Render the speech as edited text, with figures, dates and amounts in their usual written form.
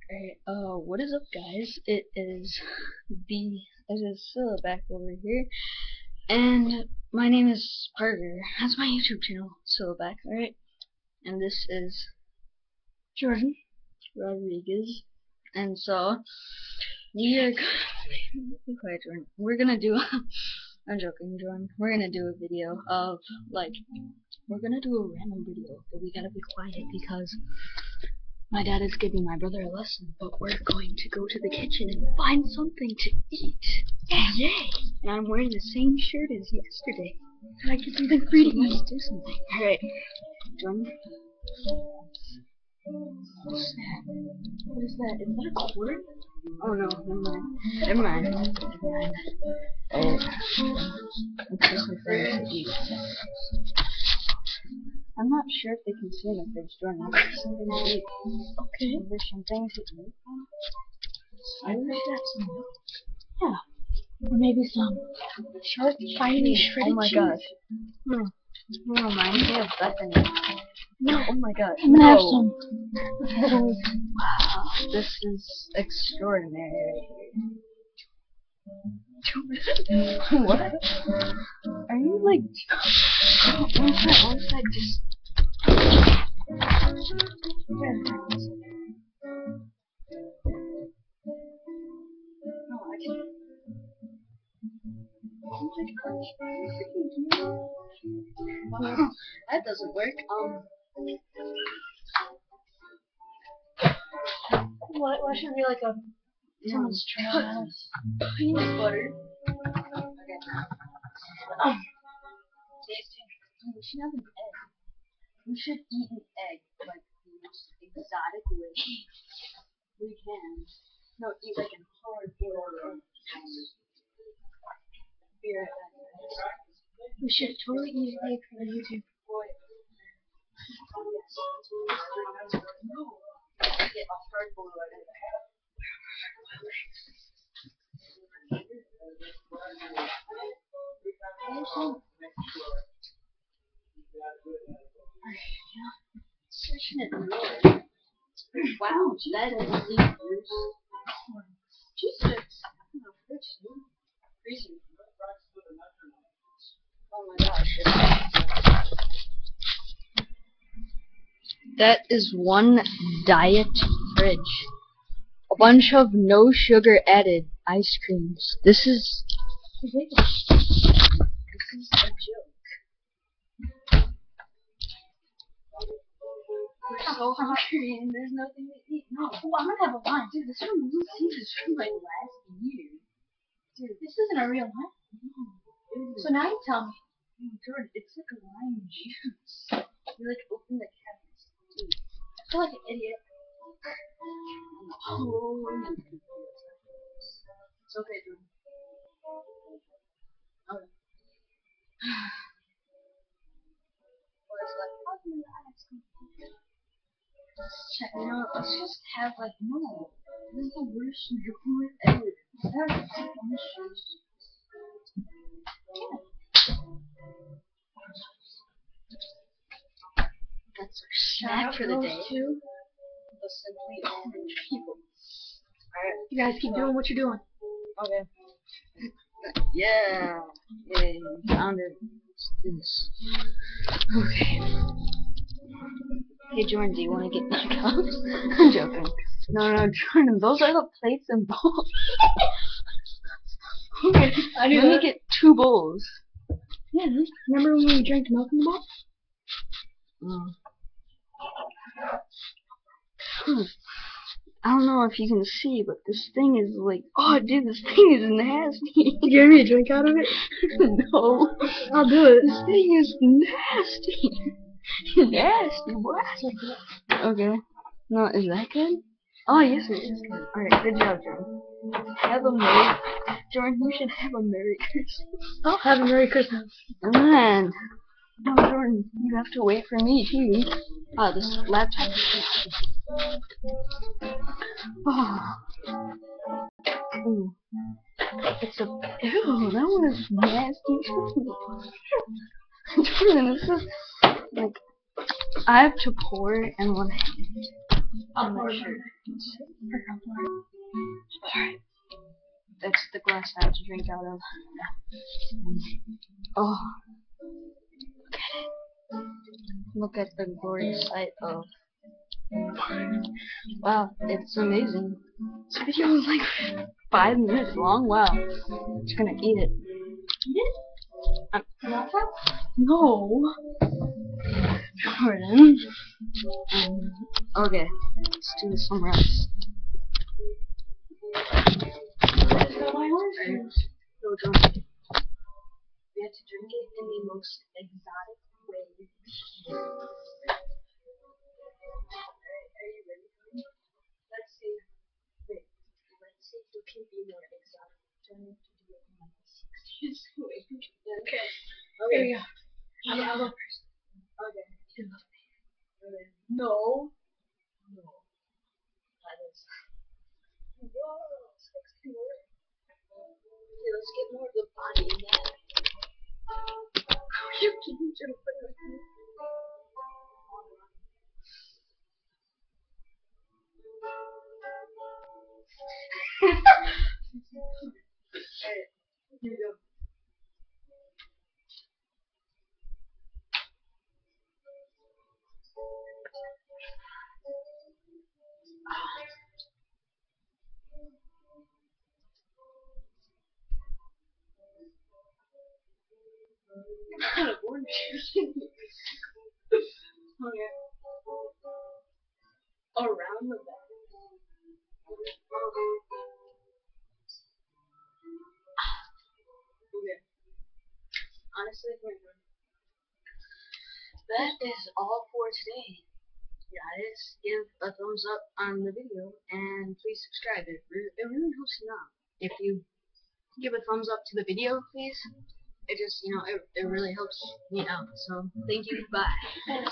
Alright, what is up guys? It is Scylla back over here, and my name is Parker. That's my YouTube channel, Scylla back, alright? And this is Jordan Rodriguez, and so, we are be quiet, Jordan. We're gonna do, I'm joking, Jordan. We're gonna do a video of, we're gonna do a random video, but we gotta be quiet because my dad is giving my brother a lesson, but we're going to go to the kitchen and find something to eat. Yay! And I'm wearing the same shirt as yesterday. And I get something free to eat. Let's do something. Alright. Jordan. What is that? What is that? Is that a cord? Oh no, never mind. Never mind. Never mind. Let's do some things to eat. I'm not sure if they can see in the fridge, Jordan. There's something to eat. Okay. There's some things to eat. I wish I had some milk. Yeah. Or maybe some sharp, shiny, shredded cheese. Oh my gosh. No, reminds me of Bethany. No, oh my gosh. I'm gonna have some. Wow, this is extraordinary. What? Are you like... What's that just... No, I can't. Oh my gosh. That doesn't work. Why should it be like a... Someone's trying peanut butter. Okay. Tasty. We should have an egg. We should eat an egg, like the most exotic way we can. No, eat like a hard boiled egg. Be right back. We should totally eat an egg for the YouTube. No. Get a hard boiled egg. Wow, that is dangerous. Jesus. Crazy. Oh my gosh. That is one diet fridge. A bunch of no sugar added ice creams. This is a joke. We're so hungry and there's nothing to eat. No, I'm gonna have a line. Dude, this one is from like last year. Dude, this isn't a real line. No. So now you tell me. Jordan, it's like a lime juice. You like open the cabinet. Dude, I feel like an idiot. Oh, it's okay, Jordan. Okay. What is that? Let's check it out. Let's just have like, no. This is the worst joke ever. That's delicious. That's our snack for the day. The Simply Orange people. Alright. You guys keep doing what you're doing. Okay. Yeah. Yay. Found it. Let's do this. Okay. Hey Jordan, do you want to get the cups? I'm joking. No, Jordan, those are the plates and bowls. Okay, let me get 2 bowls. Yeah, remember when we drank milk in the bowl? I don't know if you can see, but this thing is like, oh dude, this thing is nasty. You give me a drink out of it? No. I'll do it. This thing is nasty. Nasty, what? Okay. No, is that good? Oh, yes it is good. Alright, good job, Jordan. Have a Merry... Jordan, you should have a Merry Christmas. I'll have a Merry Christmas. Man. No, Jordan, you have to wait for me, too. Oh, this laptop is... Oh. Ooh. It's a... Ew, that one is nasty. Jordan, this is... Like... I have to pour in one hand. I'm not sure. Alright. That's the glass I have to drink out of. Oh. Look at the glorious sight of. Wow, it's amazing. This video is like 5 minutes long. Wow. I'm just gonna eat it. No. Jordan. Okay, let's do this somewhere else. No, don't. We have to drink it in the most exotic way. Are you ready for me? Let's see. Wait. Let's see who can be more exotic. Don't have to do it in like 6 years. Wait. Okay. Here we go. I'll go first. Okay. Okay. No. No. That is. Whoa. 60 more. Okay, let's get more of the body in that. You keep jumping with me. Alright, here we go. Kind of orange. Okay. Around the back. Okay. Honestly, that is all for today. Guys, give a thumbs up on the video and please subscribe. It really helps me out. If you give a thumbs up to the video, please, it just, it really helps me out. So, thank you. Bye.